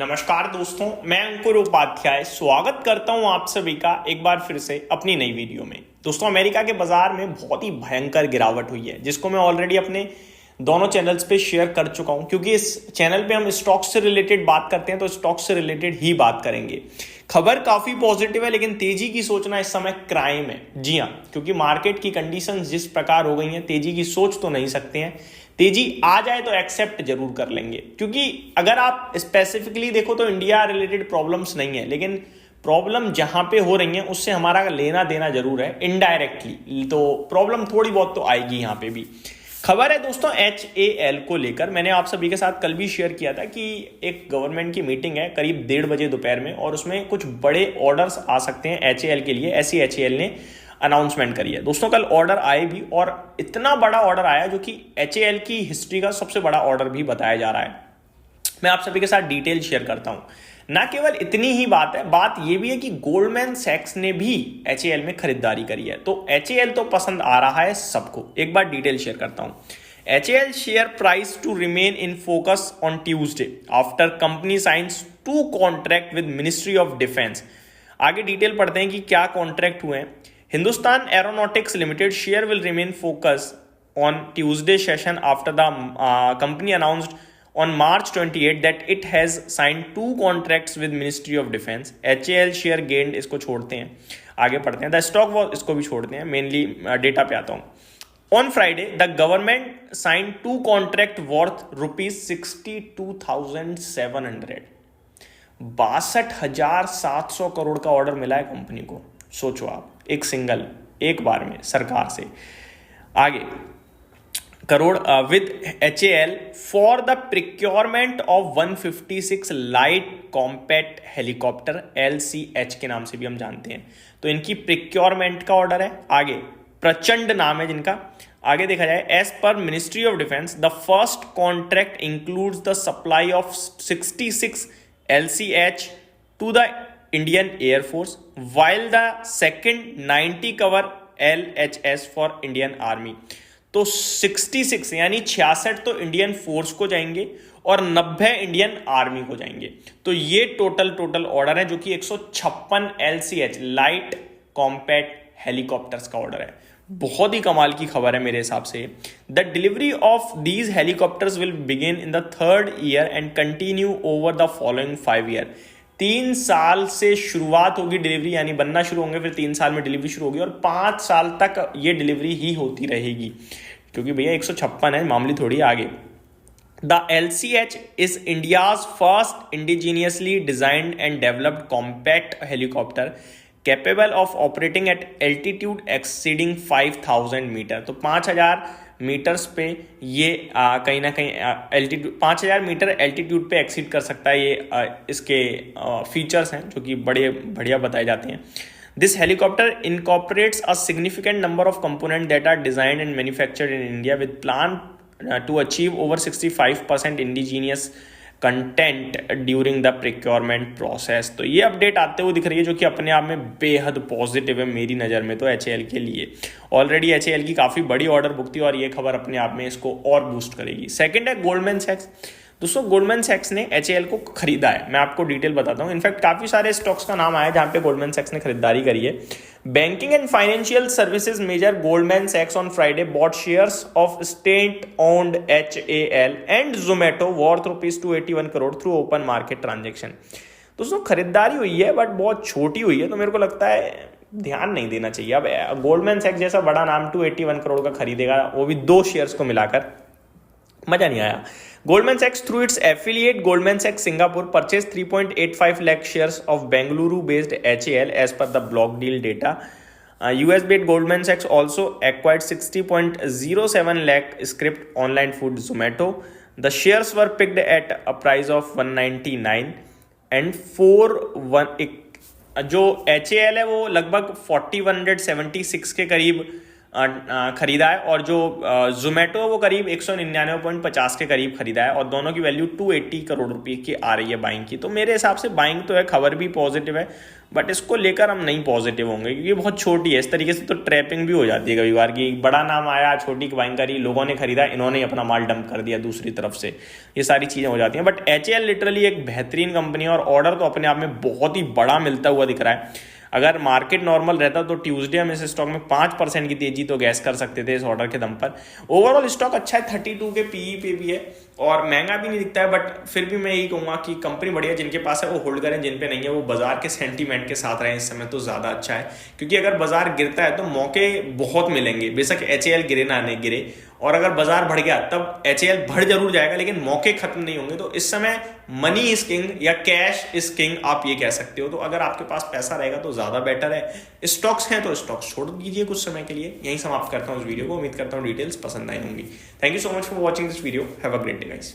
नमस्कार दोस्तों, मैं अंकुर उपाध्याय स्वागत करता हूं आप सभी का एक बार फिर से अपनी नई वीडियो में। दोस्तों, अमेरिका के बाजार में बहुत ही भयंकर गिरावट हुई है, जिसको मैं ऑलरेडी अपने दोनों चैनल्स पे शेयर कर चुका हूं। क्योंकि इस चैनल पे हम स्टॉक से रिलेटेड बात करते हैं, तो स्टॉक से रिलेटेड ही बात करेंगे। खबर काफी पॉजिटिव है, लेकिन तेजी की सोचना इस समय क्राइम है। जी हाँ, क्योंकि मार्केट की कंडीशंस जिस प्रकार हो गई हैं, तेजी की सोच तो नहीं सकते हैं। तेजी आ जाए तो एक्सेप्ट जरूर कर लेंगे, क्योंकि अगर आप स्पेसिफिकली देखो तो इंडिया रिलेटेड प्रॉब्लम्स नहीं है, लेकिन प्रॉब्लम जहां पे हो रही है उससे हमारा लेना देना जरूर है इनडायरेक्टली। तो प्रॉब्लम थोड़ी बहुत तो आएगी यहां पे भी। खबर है दोस्तों HAL को लेकर। मैंने आप सभी के साथ कल भी शेयर किया था कि एक गवर्नमेंट की मीटिंग है करीब 1:30 बजे दोपहर में, और उसमें कुछ बड़े ऑर्डर्स आ सकते हैं HAL के लिए। ऐसी HAL ने अनाउंसमेंट करी है। दोस्तों, कल ऑर्डर आए भी, और इतना बड़ा ऑर्डर आया जो कि HAL की हिस्ट्री का सबसे बड़ा ऑर्डर भी बताया जा रहा है। मैं आप सभी के साथ डिटेल शेयर करता हूं। ना केवल इतनी ही बात है, बात यह भी है कि गोल्डमैन सैक्स ने भी HAL में खरीदारी करी है। तो HAL तो पसंद आ रहा है सबको। एक बार डिटेल शेयर करता हूं। HAL share price to remain in focus on Tuesday after company signs 2 contract with ministry of defence. आगे डिटेल पढ़ते हैं कि क्या कॉन्ट्रैक्ट हुए हैं। Hindustan Aeronautics Limited share will remain focused on Tuesday session after the company announced on March 28 that it has signed 2 contracts with Ministry of Defense. HAL share gained, इसको छोड़ते हैं, आगे पढ़ते हैं। The stock was, इसको भी छोड़ते हैं, मेनली डेटा पे आता हूँ। On Friday, the government signed 2 contract worth rupees 62,700, 62,700 crore का ऑर्डर मिला है कंपनी को। सोचो आप, एक बार में सरकार से। आगे crore with HAL for the procurement of 156 light compact helicopter, LCH के नाम से भी हम जानते हैं। तो इनकी प्रिक्योरमेंट का ऑर्डर है। आगे प्रचंड नाम है जिनका। आगे देखा जाए, as per ministry of defence the first contract includes the supply of 66 LCH to the Indian Air Force, while the second 90 cover LHS for Indian Army। तो 66 यानी 66 तो इंडियन फोर्स को जाएंगे और 90 इंडियन आर्मी को जाएंगे। तो ये टोटल ऑर्डर है, जो कि 156 LCH लाइट कॉम्पैक्ट हेलीकॉप्टर्स का ऑर्डर है। बहुत ही कमाल की खबर है मेरे हिसाब से। The delivery of these helicopters will begin in the 3rd year and continue over the following 5 year. 3 साल से शुरुआत होगी डिलीवरी, यानी बनना शुरू होंगे, फिर 3 साल में डिलीवरी शुरू होगी, और 5 साल तक ये डिलीवरी ही होती रहेगी। क्योंकि भैया 156 है, मामूली थोड़ी। आगे the LCH is India's first indigenously designed and developed compact helicopter capable of operating at altitude exceeding 5,000 metre. तो 5,000 मीटर्स पे ये कहीं ना कहीं एल्टीट्यूड 5,000 मीटर एल्टीट्यूड पे एक्सीड कर सकता है। ये इसके फीचर्स हैं जो कि बड़े बढ़िया बताए जाते हैं। This helicopter incorporates a significant number of component that are designed and manufactured in India with plan to achieve over 65% indigenous content during the procurement process. तो ये अपडेट आते हुए दिख रही है, जो कि अपने आप में बेहद पॉजिटिव है मेरी नज़र में। तो HAL के लिए ऑलरेडी HAL की काफ़ी बड़ी ऑर्डर बुक थी, और ये खबर अपने आप में इसको और बूस्ट करेगी। सेकंड है गोल्डमैन सैक्स। दोस्तों, गोल्डमैन सैक्स ने HAL को खरीदा है। मैं आपको डिटेल बताता हूँ। इनफैक्ट काफ़ी सारे स्टॉक्स का नाम आया जहाँ पे गोल्डमैन सैक्स ने खरीदारी करी है। Banking and financial services major Goldman सैक्स on Friday bought shares of state owned HAL and Zomato worth ₹281 crore through open market transaction. दोस्तों, खरीदारी हुई है, बट बहुत छोटी हुई है, तो मेरे को लगता है ध्यान नहीं देना चाहिए। अब गोल्डमैन सैक्स जैसा बड़ा नाम 281 करोड़ का खरीदेगा, वो भी 2 शेयर्स को मिलाकर, मजा नहीं आया। Goldman Sachs through its affiliate Goldman Sachs Singapore purchased 3.85 lakh shares of Bengaluru-based HAL as per the block deal data. US-based Goldman Sachs also acquired 60.07 lakh script online food Zomato. The shares were picked at a price of 199 and 41। जो HAL है वो लगभग 4176 के करीब खरीदा है, और जो जोमेटो वो करीब 199.50 के करीब खरीदा है, और दोनों की वैल्यू 280 करोड़ रुपए की आ रही है बाइंग की। तो मेरे हिसाब से बाइंग तो है, खबर भी पॉजिटिव है, बट इसको लेकर हम नहीं पॉजिटिव होंगे क्योंकि बहुत छोटी है। इस तरीके से तो ट्रैपिंग भी हो जाती है कभी बार कि बड़ा नाम आया, छोटी बाइंग करी, लोगों ने खरीदा, इन्होंने अपना माल डंप कर दिया दूसरी तरफ से, ये सारी चीज़ें हो जाती हैं। बट HAL लिटरली एक बेहतरीन कंपनी है, और ऑर्डर तो अपने आप में बहुत ही बड़ा मिलता हुआ दिख रहा है। अगर मार्केट नॉर्मल रहता तो ट्यूसडे हम इस स्टॉक में 5% की तेजी तो गैस कर सकते थे इस ऑर्डर के दम पर। ओवरऑल स्टॉक अच्छा है, 32 के पीई पे भी है, और महंगा भी नहीं दिखता है, बट फिर भी मैं यही कहूँगा कि कंपनी बढ़िया, जिनके पास है वो होल्ड करें, जिन पे नहीं है वो बाजार के सेंटीमेंट के साथ रहें इस समय तो ज़्यादा अच्छा है। क्योंकि अगर बाजार गिरता है तो मौके बहुत मिलेंगे, बेशक HAL गिरे ना नहीं गिरे, और अगर बाजार बढ़ गया तब HAL बढ़ जरूर जाएगा, लेकिन मौके खत्म नहीं होंगे। तो इस समय मनी इज किंग या कैश इज किंग, आप ये कह सकते हो। तो अगर आपके पास पैसा रहेगा तो ज़्यादा बेटर है। स्टॉक्स हैं तो स्टॉक्स छोड़ दीजिए कुछ समय के लिए। यहीं समाप्त करता हूँ इस वीडियो को, उम्मीद करता हूँ डिटेल्स पसंद आई होंगी। Thank you so much for watching this video, have a great day guys.